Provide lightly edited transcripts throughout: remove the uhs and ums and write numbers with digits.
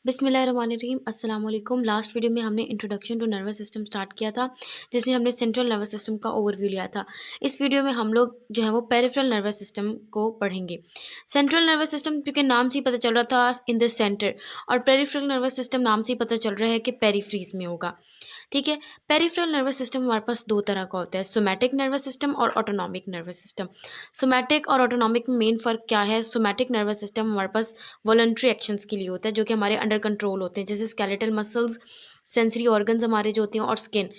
बिस्मिल्लाहिर्रहमानिर्रहीम अस्सलाम वालेकुम। लास्ट वीडियो में हमने introduction to nervous system start किया था, जिसमें हमने सेंट्रल नर्वस सिस्टम का ओवरव्यू लिया था। इस वीडियो में हम लोग जो है वो पेरिफेरल नर्वस सिस्टम को पढ़ेंगे। सेंट्रल नर्वस सिस्टम क्योंकि नाम से ही पता चल रहा था इन द सेंटर, और पेरिफेरल नर्वस सिस्टम नाम से ही पता चल रहा है कि पेरीफ्रीज में होगा। ठीक है। पेरिफेरल नर्वस सिस्टम हमारे पास दो तरह का होता है, सोमैटिक नर्वस सिस्टम और ऑटोनॉमिक नर्वस सिस्टम। सोमैटिक और ऑटोनॉमिक में मेन फ़र्क क्या है? सोमैटिक नर्वस सिस्टम हमारे पास वॉलंटरी एक्शंस के लिए होता है, जो कि हमारे अंडर कंट्रोल होते हैं, जैसे स्केलेटल मसल्स, सेंसरी ऑर्गन्स हमारे जो होते हैं, और स्किन,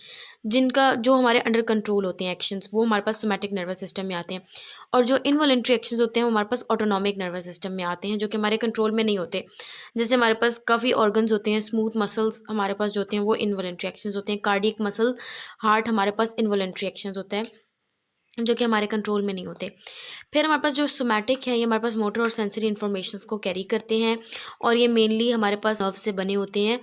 जिनका जो हमारे अंडर कंट्रोल होते हैं एक्शंस, वो हमारे पास सोमैटिक नर्वस सिस्टम में आते हैं। और जो इनवॉलंटरी एक्शंस होते हैं वो हमारे पास ऑटोनॉमिक नर्वस सिस्टम में आते हैं, जो कि हमारे कंट्रोल में नहीं होते। जैसे हमारे पास काफ़ी ऑर्गन्स होते हैं, स्मूथ मसल्स हमारे पास जो होते हैं वो इनवॉलंटरी एक्शंस होते हैं, कार्डियक मसल, हार्ट हमारे पास इनवॉलंटरी एक्शंस होता है, जो कि हमारे कंट्रोल में नहीं होते। फिर हमारे पास जो सोमैटिक है, ये हमारे पास मोटर और सेंसरी इन्फॉर्मेशंस को कैरी करते हैं, और ये मेनली हमारे पास नर्व से बने होते हैं,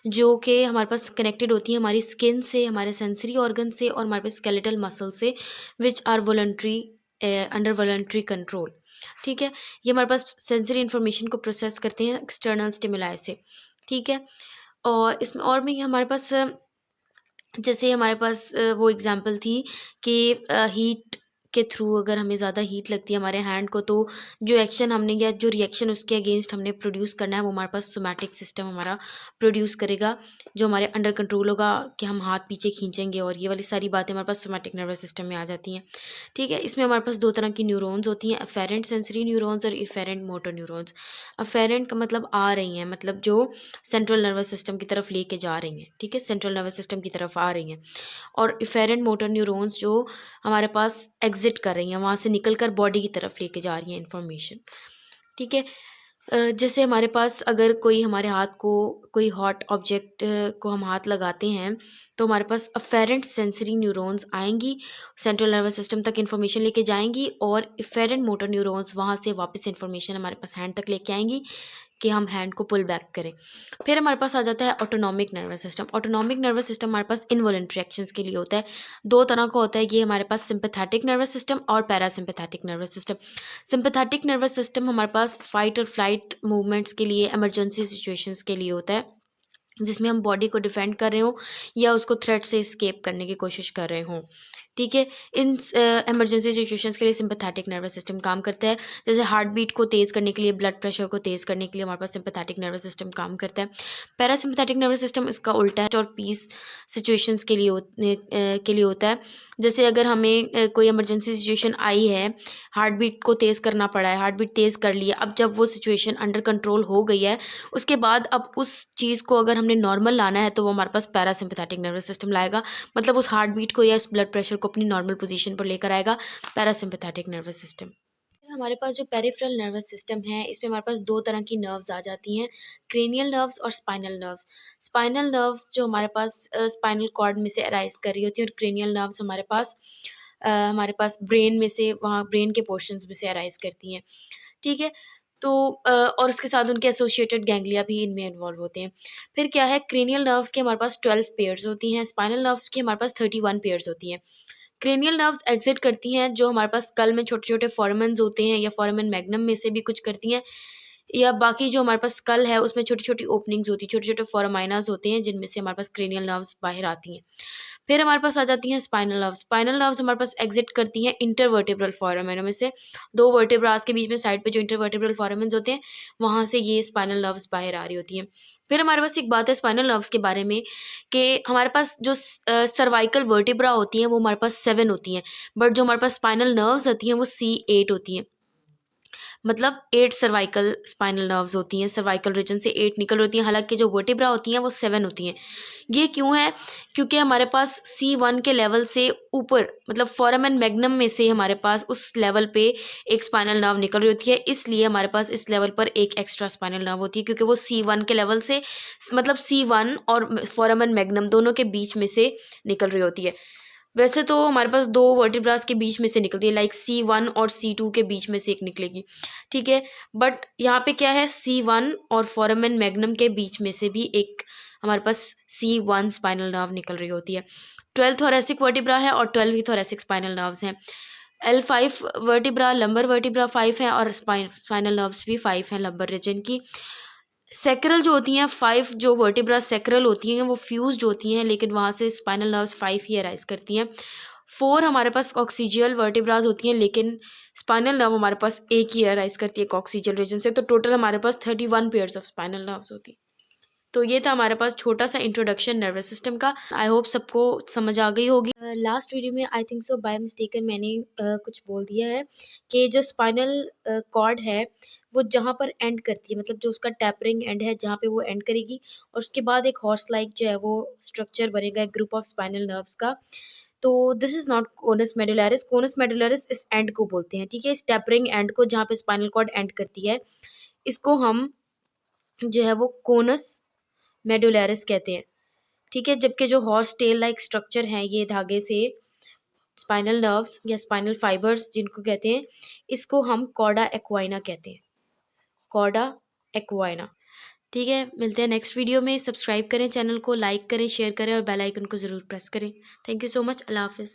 जो कि हमारे पास कनेक्टेड होती हैं हमारी स्किन से, हमारे सेंसरी ऑर्गन से, और हमारे पास स्केलेटल मसल से, which are voluntary under voluntary control. ठीक है। ये हमारे पास सेंसरी इन्फॉर्मेशन को प्रोसेस करते हैं एक्सटर्नल स्टिमुलाई से। ठीक है। और इसमें और भी हमारे पास जैसे हमारे पास वो एग्ज़ाम्पल थी कि हीट के थ्रू अगर हमें ज़्यादा हीट लगती है हमारे हैंड को, तो जो एक्शन हमने या जो रिएक्शन उसके अगेंस्ट हमने प्रोड्यूस करना है, वो हमारे पास सोमैटिक सिस्टम हमारा प्रोड्यूस करेगा, जो हमारे अंडर कंट्रोल होगा कि हम हाथ पीछे खींचेंगे, और ये वाली सारी बातें हमारे पास सोमैटिक नर्वस सिस्टम में आ जाती हैं। ठीक है। इसमें हमारे पास दो तरह की न्यूरॉन्स होती हैं, अफेरेंट सेंसरी न्यूरॉन्स और इफेरेंट मोटर न्यूरॉन्स। अफेरेंट का मतलब आ रही हैं, मतलब जो सेंट्रल नर्वस सिस्टम की तरफ लेके जा रही हैं। ठीक है, सेंट्रल नर्वस सिस्टम की तरफ आ रही हैं। और इफेरेंट मोटर न्यूरॉन्स जो हमारे पास एग्जिट कर रही हैं, वहाँ से निकल कर बॉडी की तरफ लेके जा रही हैं इंफॉर्मेशन। ठीक है। जैसे हमारे पास अगर कोई हमारे हाथ को कोई हॉट ऑब्जेक्ट को हम हाथ लगाते हैं, तो हमारे पास अफेरेंट सेंसरी न्यूरॉन्स आएंगी, सेंट्रल नर्वस सिस्टम तक इन्फॉर्मेशन लेके जाएंगी, और इफेरेंट मोटर न्यूरॉन्स वहाँ से वापस इन्फॉर्मेशन हमारे पास हैंड तक लेके आएंगी कि हम हैंड को पुल बैक करें। फिर हमारे पास आ जाता है autonomic nervous system. Autonomic nervous system हमारे पास इनवॉलंटरी एक्शंस के लिए होता है। दो तरह का होता है ये हमारे पास, सिंपैथेटिक नर्वस सिस्टम और parasympathetic nervous system. Sympathetic nervous system हमारे पास फाइट और फ्लाइट मूवमेंट्स के लिए, इमरजेंसी सिचुएशंस के लिए होता है, जिसमें हम बॉडी को डिफेंड कर रहे हों या उसको थ्रेट से एस्केप करने की कोशिश कर रहे हों। ठीक है। इन इमरजेंसी सिचुएशंस के लिए सिंपैथेटिक नर्वस सिस्टम काम करता है। जैसे हार्ट बीट को तेज़ करने के लिए, ब्लड प्रेशर को तेज़ करने के लिए हमारे पास सिंपैथेटिक नर्वस सिस्टम काम करता है। पैरासिम्पैथेटिक नर्वस सिस्टम इसका उल्टा है, और पीस सिचुएशंस के लिए होता है। जैसे अगर हमें कोई इमरजेंसी सिचुएशन आई है, हार्ट बीट को तेज़ करना पड़ा है, हार्ट बीट तेज़ कर लिया, अब जब वो सिचुएशन अंडर कंट्रोल हो गई है, उसके बाद अब उस चीज़ को अगर हमने नॉर्मल लाना है, तो वो हमारे पास पैरासिम्पैथेटिक नर्वस सिस्टम लाएगा, मतलब उस हार्ट बीट को या इस ब्लड प्रेशर को अपनी नॉर्मल पोजीशन पर लेकर आएगा, पैरासिम्पैथेटिक नर्वस सिस्टम। हमारे पास जो पेरिफेरल नर्वस सिस्टम है, इसमें हमारे पास दो तरह की नर्व्स आ जाती हैं, क्रेनियल नर्व्स और स्पाइनल नर्व्स। स्पाइनल नर्व्स जो हमारे पास स्पाइनल कॉर्ड में से अराइज कर रही होती हैं, और क्रेनियल नर्व्स हमारे पास ब्रेन में से, वहाँ ब्रेन के पोर्शंस में से अराइज करती हैं। ठीक है। तो और उसके साथ उनके एसोसिएटेड गैंग्लिया भी इनमें इन्वॉल्व होते हैं। फिर क्या है, क्रेनियल नर्व्स के हमारे पास 12 पेयर्स होती हैं, स्पाइनल नर्व्स की हमारे पास 31 पेयर्स होती हैं। क्रेनियल नर्व्स एग्जिट करती हैं जो हमारे पास स्कल में छोटे-छोटे फोरामेन्स होते हैं, या फोरामेन मैग्नम में से भी कुछ करती हैं, या बाकी जो हमारे पास स्कल है उसमें छोटी-छोटी ओपनिंग्स होती हैं, छोटे-छोटे फोरामाइनास होते हैं, जिनमें से हमारे पास क्रेनियल नर्व्स बाहर आती हैं। फिर हमारे पास आ जाती हैं स्पाइनल नर्व्स। स्पाइनल नर्व्स हमारे पास एग्जिट करती हैं इंटरवर्टेब्रल फोरामेनों में से, 2 वर्टेब्रास के बीच में साइड पे जो इंटरवर्टेब्रल फोरामेन्स होते हैं, वहाँ से ये स्पाइनल नर्व्स बाहर आ रही होती हैं। फिर हमारे पास एक बात है स्पाइनल नर्व्स के बारे में, कि हमारे पास जो सर्वाइकल वर्टेब्रा होती हैं वो हमारे पास 7 होती हैं, बट जो हमारे पास स्पाइनल नर्व्स होती हैं वो C8 होती हैं। मतलब 8 सर्वाइकल स्पाइनल नर्व्स होती हैं, सर्वाइकल रीजन से 8 निकल होती हैं, हालाँकि जो वर्टेब्रा होती हैं वो 7 होती हैं। ये क्यों है? क्योंकि हमारे पास C1 के लेवल से ऊपर, मतलब फोरामेन मैग्नम में से हमारे पास उस लेवल पे एक स्पाइनल नर्व निकल रही होती है, इसलिए हमारे पास इस लेवल पर एक एक्स्ट्रा स्पाइनल नर्व होती है, क्योंकि वो C1 के लेवल से, मतलब C1 और फोरामेन मैग्नम दोनों के बीच में से निकल रही होती है। वैसे तो हमारे पास 2 वर्टिब्रास के बीच में से निकलती है, लाइक C1 और C2 के बीच में से एक निकलेगी, ठीक है। बट यहाँ पे क्या है, C1 और फोरामेन मैग्नम के बीच में से भी एक हमारे पास C1 स्पाइनल नर्व निकल रही होती है। 12 थोरैसिक वर्टिब्रा है और 12 ही थोरैसिक स्पाइनल नर्व्स हैं। L5 वर्टिब्रा, लंबर वर्टिब्रा 5 हैं, और स्पाइनल नर्व्स भी 5 हैं लंबर रीजन की। सैक्रल जो होती हैं 5 जो वर्टिब्रा सैक्रल होती हैं वो फ्यूज्ड होती हैं, लेकिन वहाँ से स्पाइनल नर्व्स 5 ही अराइज करती हैं। 4 हमारे पास कॉक्सिजियल वर्टिब्राज होती हैं, लेकिन स्पाइनल नर्व हमारे पास एक ही अराइज करती है कॉक्सिजियल रीजन से। तो टोटल हमारे पास 31 पेयर्स ऑफ स्पाइनल नर्व्स होती हैं। तो ये था हमारे पास छोटा सा इंट्रोडक्शन नर्वस सिस्टम का। आई होप सबको समझ आ गई होगी। लास्ट वीडियो में I think so by mistaken मैंने कुछ बोल दिया है कि जो स्पाइनल कॉर्ड है वो जहाँ पर एंड करती है, मतलब जो उसका टैपरिंग एंड है जहाँ पे वो एंड करेगी, और उसके बाद एक हॉर्स लाइक जो है वो स्ट्रक्चर बनेगा एक ग्रुप ऑफ स्पाइनल नर्व्स का। तो this is not conus medullaris. Conus medullaris इस एंड को बोलते हैं, ठीक है, इस टैपरिंग एंड को जहाँ पे स्पाइनल कॉर्ड एंड करती है, इसको हम जो है वो कोनस मेडुलैरिस कहते हैं, ठीक है। जबकि जो हॉर्स टेल लाइक स्ट्रक्चर हैं ये धागे से स्पाइनल नर्व्स या स्पाइनल फाइबर्स जिनको कहते हैं, इसको हम कॉर्डा एक्वाइना कहते हैं, कॉर्डा एक्वाइना। ठीक है, मिलते हैं नेक्स्ट वीडियो में। सब्सक्राइब करें चैनल को, लाइक करें, शेयर करें और बेल आइकन को ज़रूर प्रेस करें। Thank you so much. अल्लाह हाफिज़।